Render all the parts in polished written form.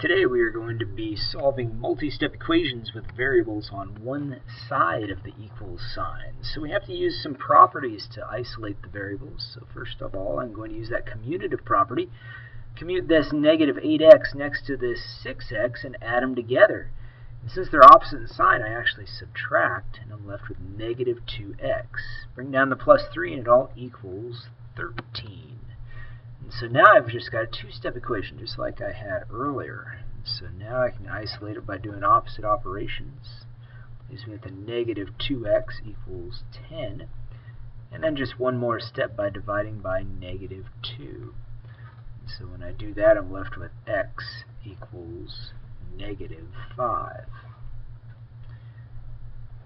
Today we are going to be solving multi-step equations with variables on one side of the equals sign. So we have to use some properties to isolate the variables. So first of all, I'm going to use that commutative property. Commute this negative 8x next to this 6x and add them together. And since they're opposite in sign, I actually subtract, and I'm left with negative 2x. Bring down the plus 3 and it all equals 13. And so now I've just got a two-step equation, just like I had earlier. So now I can isolate it by doing opposite operations. Leaves me with a negative 2x equals 10. And then just one more step by dividing by negative 2. And so when I do that, I'm left with x equals negative 5.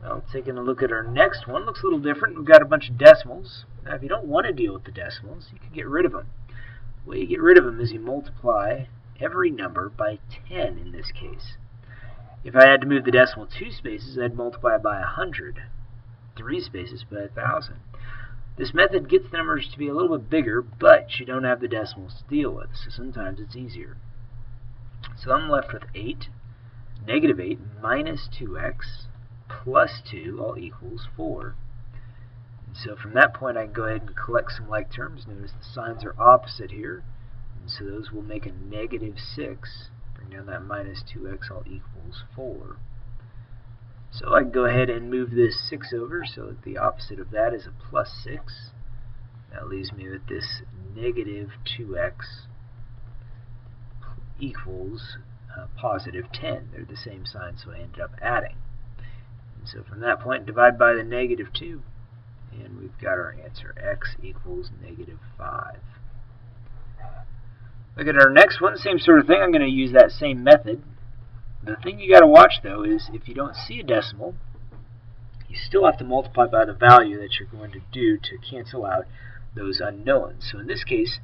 Well, taking a look at our next one, looks a little different. We've got a bunch of decimals. Now, if you don't want to deal with the decimals, you can get rid of them. The way you get rid of them is you multiply every number by 10 in this case. If I had to move the decimal 2 spaces, I'd multiply it by 100. 3 spaces by 1,000. This method gets the numbers to be a little bit bigger, but you don't have the decimals to deal with, so sometimes it's easier. So I'm left with 8, negative 8 minus 2x plus 2 all equals 4. So from that point, I can go ahead and collect some like terms. Notice the signs are opposite here, and so those will make a negative 6. Bring down that minus 2x all equals 4. So I can go ahead and move this 6 over, so that the opposite of that is a plus 6. That leaves me with this negative 2x equals positive 10. They're the same sign, so I ended up adding. And so from that point, divide by the negative 2. And we've got our answer, x equals negative 5. Look at our next one, same sort of thing. I'm going to use that same method. The thing you got to watch, though, is if you don't see a decimal, you still have to multiply by the value that you're going to do to cancel out those unknowns. So in this case,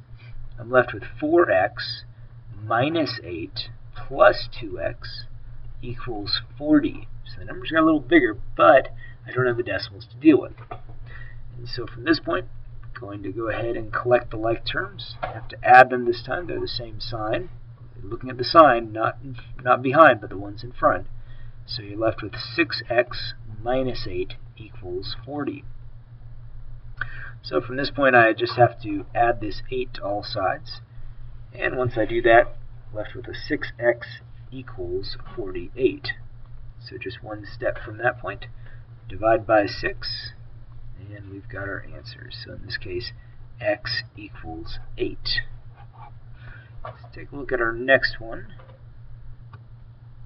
I'm left with 4x minus 8 plus 2x equals 40. So the numbers got a little bigger, but I don't have the decimals to deal with. And so from this point, I'm going to go ahead and collect the like terms. I have to add them this time. They're the same sign. Looking at the sign, not behind, but the ones in front. So you're left with 6x minus 8 equals 40. So from this point, I just have to add this 8 to all sides. And once I do that, I'm left with a 6x equals 48. So just one step from that point. Divide by 6. And we've got our answers. So in this case, x equals 8. Let's take a look at our next one.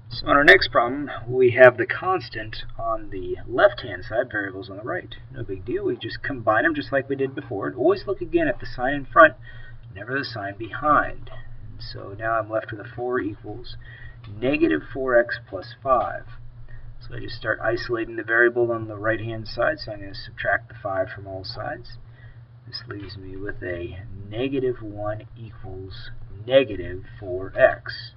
So on our next problem, we have the constant on the left-hand side, variables on the right. No big deal. We just combine them just like we did before. And always look again at the sign in front, never the sign behind. And so now I'm left with a 4 equals negative 4x plus 5. So I just start isolating the variable on the right-hand side, so I'm going to subtract the 5 from all sides. This leaves me with a negative 1 equals negative 4x.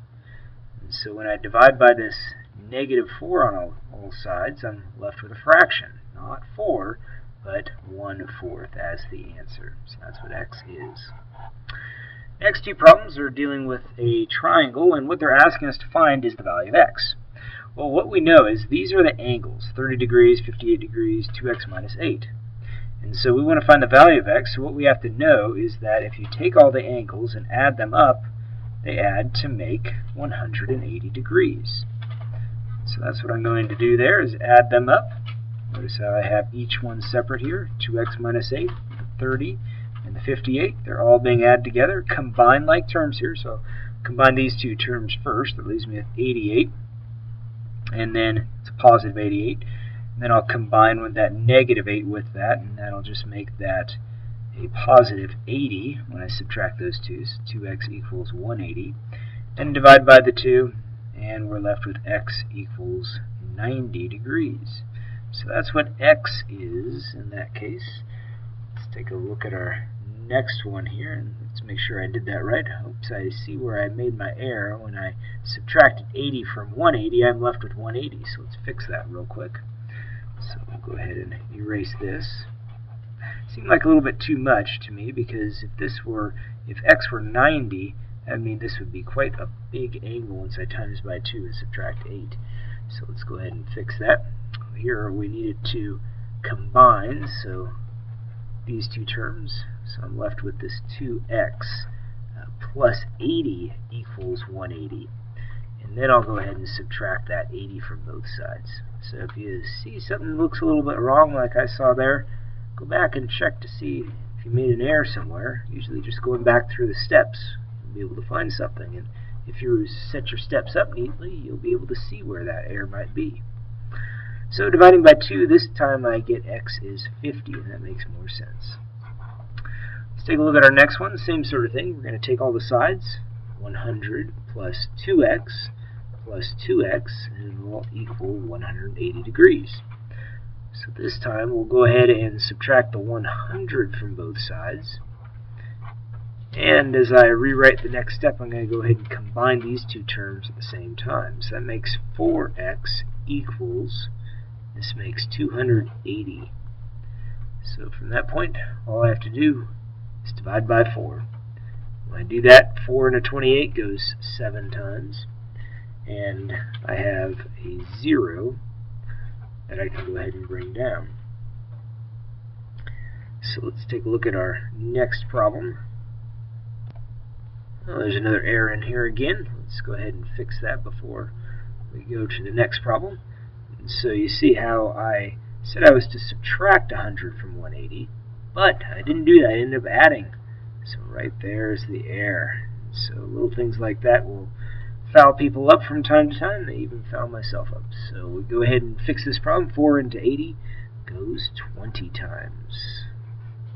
And so when I divide by this negative 4 on all sides, I'm left with a fraction. Not 4, but 1/4 as the answer. So that's what x is. Next two problems are dealing with a triangle, and what they're asking us to find is the value of x. Well, what we know is these are the angles, 30 degrees, 58 degrees, 2x minus 8. And so we want to find the value of x, so what we have to know is that if you take all the angles and add them up, they add to make 180 degrees. So that's what I'm going to do there, is add them up. Notice how I have each one separate here, 2x minus 8, 30, and the 58. They're all being added together. Combine like terms here, so combine these two terms first. That leaves me with 88. And then it's a positive 88. And then I'll combine with that negative 8 with that, and that'll just make that a positive 80 when I subtract those two. So 2x equals 180. And divide by the 2, and we're left with x equals 90 degrees. So that's what x is in that case. Let's take a look at our next one here, and let's make sure I did that right. Oops, I see where I made my error. When I subtracted 80 from 180, I'm left with 180. So let's fix that real quick. So we'll go ahead and erase this. Seemed like a little bit too much to me, because if x were 90, I mean, this would be quite a big angle once I times by 2 and subtract 8. So let's go ahead and fix that. Here we needed to combine, so these two terms. So I'm left with this 2x plus 80 equals 180. And then I'll go ahead and subtract that 80 from both sides. So if you see something looks a little bit wrong like I saw there, go back and check to see if you made an error somewhere. Usually just going back through the steps, you'll be able to find something. And if you set your steps up neatly, you'll be able to see where that error might be. So dividing by 2, this time I get x is 50, and that makes more sense. Let's take a look at our next one. Same sort of thing. We're going to take all the sides. 100 plus 2x plus 2x, and it will equal 180 degrees. So this time we'll go ahead and subtract the 100 from both sides. And as I rewrite the next step, I'm going to go ahead and combine these two terms at the same time. So that makes 4x equals, this makes 280. So from that point, all I have to do is divide by 4. When I do that, 4 into 28 goes 7 times. And I have a 0 that I can go ahead and bring down. So let's take a look at our next problem. Well, there's another error in here again. Let's go ahead and fix that before we go to the next problem. And so you see how I said I was to subtract 100 from 180, but I didn't do that. I ended up adding. So right there is the error. So little things like that will foul people up from time to time. They even foul myself up. So we go ahead and fix this problem. 4 into 80 goes 20 times.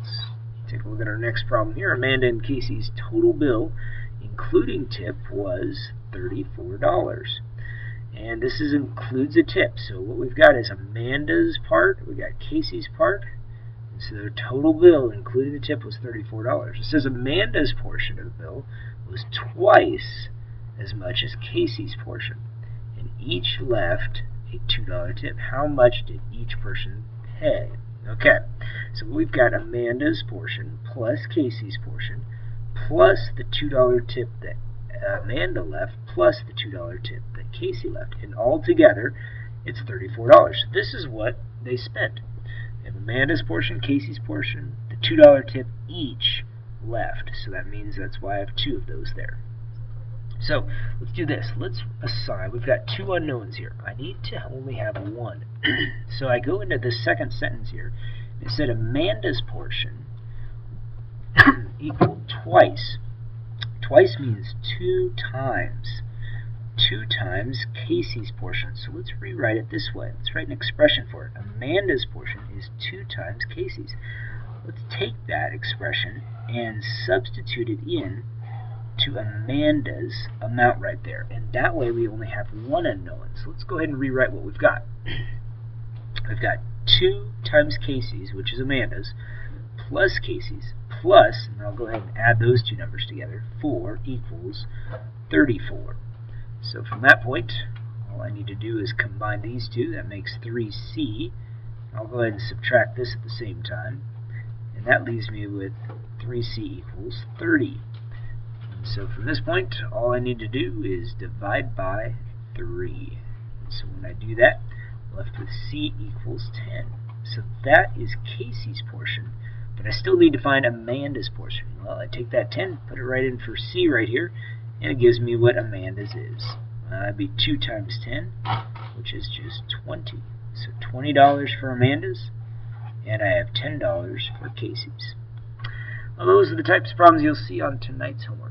Let's take a look at our next problem here. Amanda and Casey's total bill, including tip, was $34. And this includes a tip. So what we've got is Amanda's part, we got Casey's part. And so their total bill, including the tip, was $34. It says Amanda's portion of the bill was twice as much as Casey's portion, and each left a $2 tip. How much did each person pay? Okay, so we've got Amanda's portion plus Casey's portion plus the $2 tip that Amanda left plus the $2 tip that Casey left, and all together it's $34. So this is what they spent. We have Amanda's portion, Casey's portion, the $2 tip each left. So that means that's why I have 2 of those there. So let's do this. Let's assign. We've got 2 unknowns here. I need to only have 1. So I go into the second sentence here. It said Amanda's portion equaled twice. Twice means 2 times. 2 times Casey's portion. So let's rewrite it this way. Let's write an expression for it. Amanda's portion is 2 times Casey's. Let's take that expression and substitute it in to Amanda's amount right there. And that way we only have 1 unknown. So let's go ahead and rewrite what we've got. We've got 2 times Casey's, which is Amanda's, plus Casey's, plus, and I'll go ahead and add those 2 numbers together, 4 equals 34. So from that point, all I need to do is combine these 2. That makes 3c. I'll go ahead and subtract this at the same time. And that leaves me with 3c equals 30. So from this point, all I need to do is divide by 3. And so when I do that, I'm left with c equals 10. So that is Casey's portion, but I still need to find Amanda's portion. Well, I take that 10, put it right in for c right here, and it gives me what Amanda's is. That'd be 2 times 10, which is just 20. So $20 for Amanda's, and I have $10 for Casey's. Well, those are the types of problems you'll see on tonight's homework.